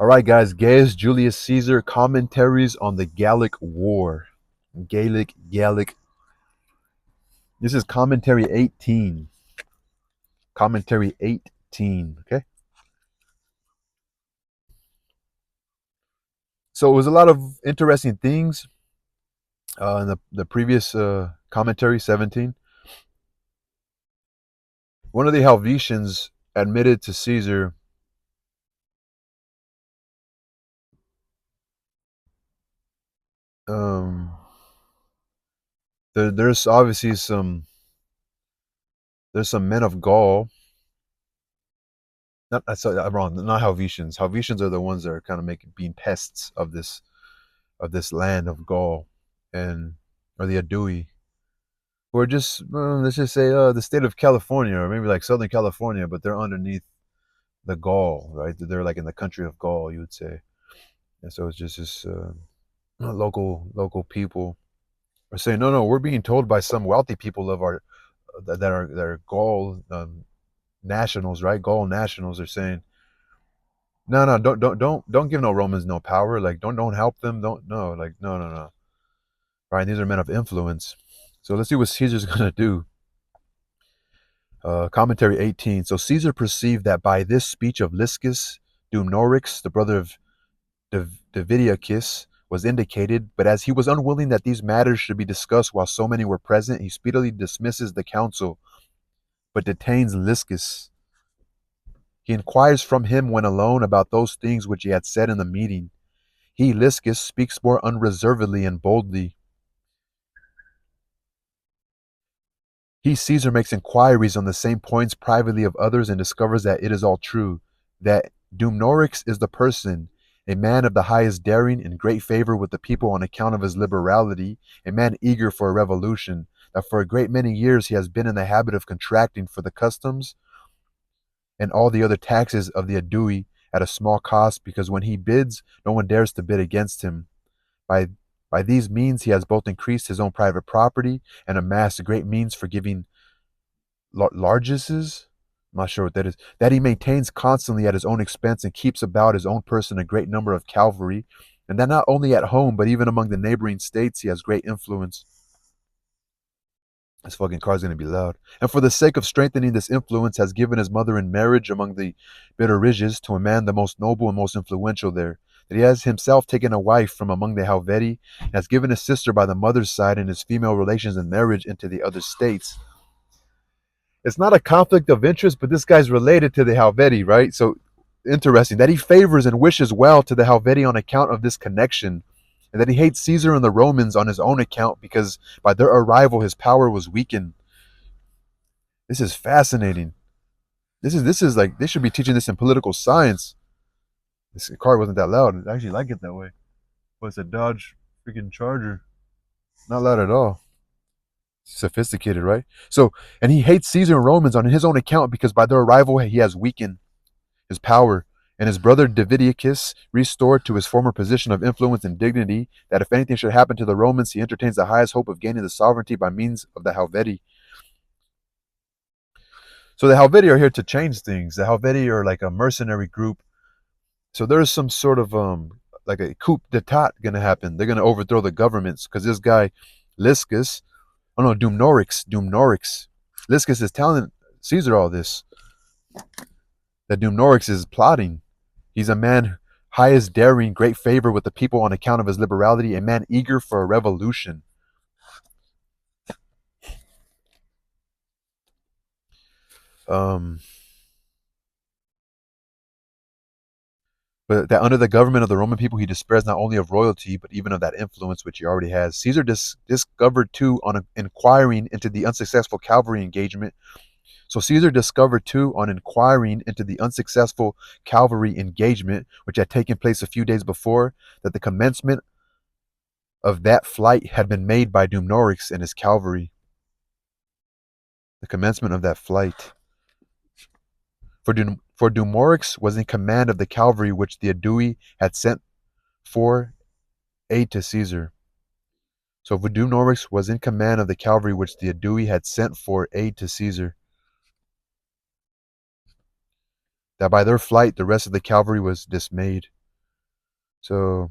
All right, guys. Gaius Julius Caesar commentaries on the Gallic War. Gallic. This is commentary 18. Commentary 18. Okay. So it was a lot of interesting things in the previous commentary 17. One of the Helvetians admitted to Caesar um, there's obviously some men of Gaul. Not I said I'm wrong. Not Helvetians. Helvetians are the ones that are kind of being pests of this land of Gaul, and or the Adui, or just let's just say the state of California, or maybe like Southern California, but they're underneath the Gaul, right? They're like in the country of Gaul, you would say, and so it's just this local people are saying, no, we're being told by some wealthy people of our that are Gaul nationals, right? Gaul nationals are saying, no, don't give no Romans no power, like don't help them, don't no, like no, right? These are men of influence. So let's see what Caesar's gonna do. Commentary 18. So Caesar perceived that by this speech of Liscus, Dumnorix, the brother of Davidiacus, was indicated, but as he was unwilling that these matters should be discussed while so many were present, he speedily dismisses the council, but detains Liscus. He inquires from him when alone about those things which he had said in the meeting. He, Liscus, speaks more unreservedly and boldly. He, Caesar, makes inquiries on the same points privately of others and discovers that it is all true, that Dumnorix is the person, a man of the highest daring, in great favor with the people on account of his liberality, a man eager for a revolution, that for a great many years he has been in the habit of contracting for the customs and all the other taxes of the Adui at a small cost, because when he bids, no one dares to bid against him. By by these means he has both increased his own private property and amassed great means for giving largesses. I'm not sure what that is. That he maintains constantly at his own expense and keeps about his own person a great number of cavalry, and that not only at home but even among the neighboring states he has great influence. This fucking car's gonna be loud. And for the sake of strengthening this influence, has given his mother in marriage among the Bituriges to a man the most noble and most influential there. That he has himself taken a wife from among the Helvetii, and has given his sister by the mother's side and his female relations in marriage into the other states. It's not a conflict of interest, but this guy's related to the Helvetii, right? So interesting that he favors and wishes well to the Helvetii on account of this connection, and that he hates Caesar and the Romans on his own account because by their arrival his power was weakened. This is fascinating. This is like they should be teaching this in political science. This car wasn't that loud. I actually like it that way. But it's a Dodge freaking Charger. Not loud at all. Sophisticated, right? So, and he hates Caesar and Romans on his own account because by their arrival he has weakened his power, and his brother Davidiacus restored to his former position of influence and dignity, that if anything should happen to the Romans, he entertains the highest hope of gaining the sovereignty by means of the Helvetii. So the Helvetii are here to change things. The Helvetii are like a mercenary group. So there's some sort of like a coup d'etat gonna happen. They're gonna overthrow the governments because this guy Liscus, oh no, Dumnorix. Liscus is telling Caesar all this. That Dumnorix is plotting. He's a man highest daring, great favor with the people on account of his liberality, a man eager for a revolution. Um, but that under the government of the Roman people, he despairs not only of royalty, but even of that influence which he already has. Caesar discovered too, on inquiring into the unsuccessful cavalry engagement. So Caesar discovered too, on inquiring into the unsuccessful cavalry engagement, which had taken place a few days before, that the commencement of that flight had been made by Dumnorix and his cavalry. The commencement of that flight. For Dumnorix was in command of the cavalry which the Adui had sent for aid to Caesar. So Dumnorix was in command of the cavalry which the Adui had sent for aid to Caesar. That by their flight the rest of the cavalry was dismayed. So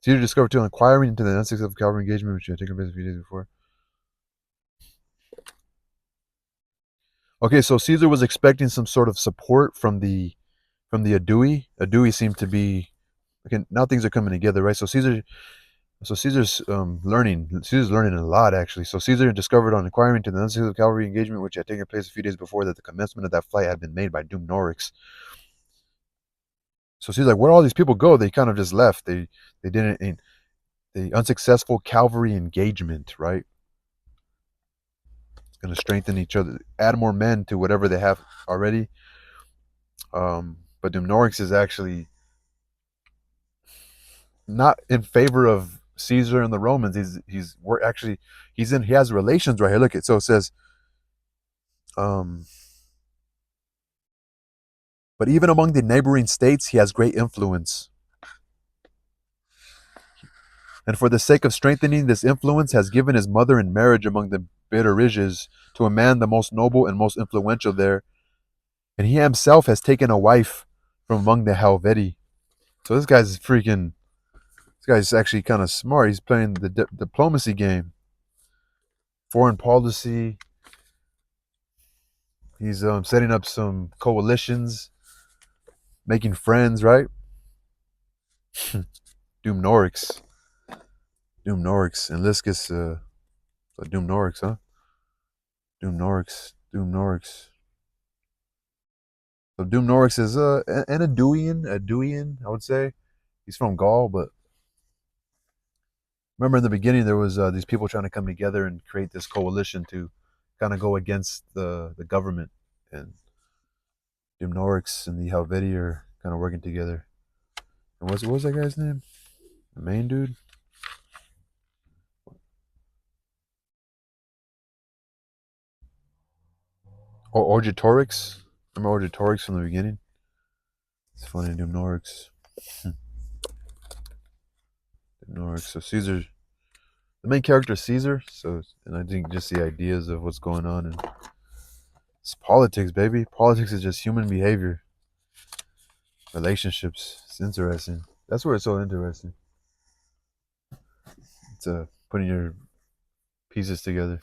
Caesar discovered to inquiring into the unsuccessful cavalry engagement which had taken place a few days before. Okay, so Caesar was expecting some sort of support from the Aedui. Aedui seemed to be okay. Now things are coming together, right? So Caesar's learning. Caesar's learning a lot actually. So Caesar discovered on inquiring into the unsuccessful cavalry engagement which had taken place a few days before that the commencement of that flight had been made by Dumnorix. So Caesar's like, where all these people go? They kind of just left. They didn't. The unsuccessful cavalry engagement, right? It's going to strengthen each other, add more men to whatever they have already. But Dumnorix is actually not in favor of Caesar and the Romans. We're actually he has relations right here. Look at so it says, um, but even among the neighboring states, he has great influence. And for the sake of strengthening this influence, has given his mother in marriage among the Bituriges to a man the most noble and most influential there, and he himself has taken a wife from among the Helvetii. So this guy's freaking. This guy's actually kind of smart. He's playing the diplomacy game, foreign policy. He's setting up some coalitions, making friends. Right? Dumnorix, Dumnorix, and Liscus. Dumnorix, huh? Dumnorix. So Dumnorix is an Aeduian, I would say. He's from Gaul, but remember in the beginning there was these people trying to come together and create this coalition to kind of go against the government, and Dumnorix and the Helvetii are kind of working together. And what was that guy's name? The main dude? Or Orgetorix? Remember Orgetorix from the beginning? It's funny, Dumnorix. Dumnorix. So Caesar, the main character is Caesar. So, and I think just the ideas of what's going on, and it's politics, baby. Politics is just human behavior, relationships. It's interesting. That's where it's so interesting. It's putting your pieces together.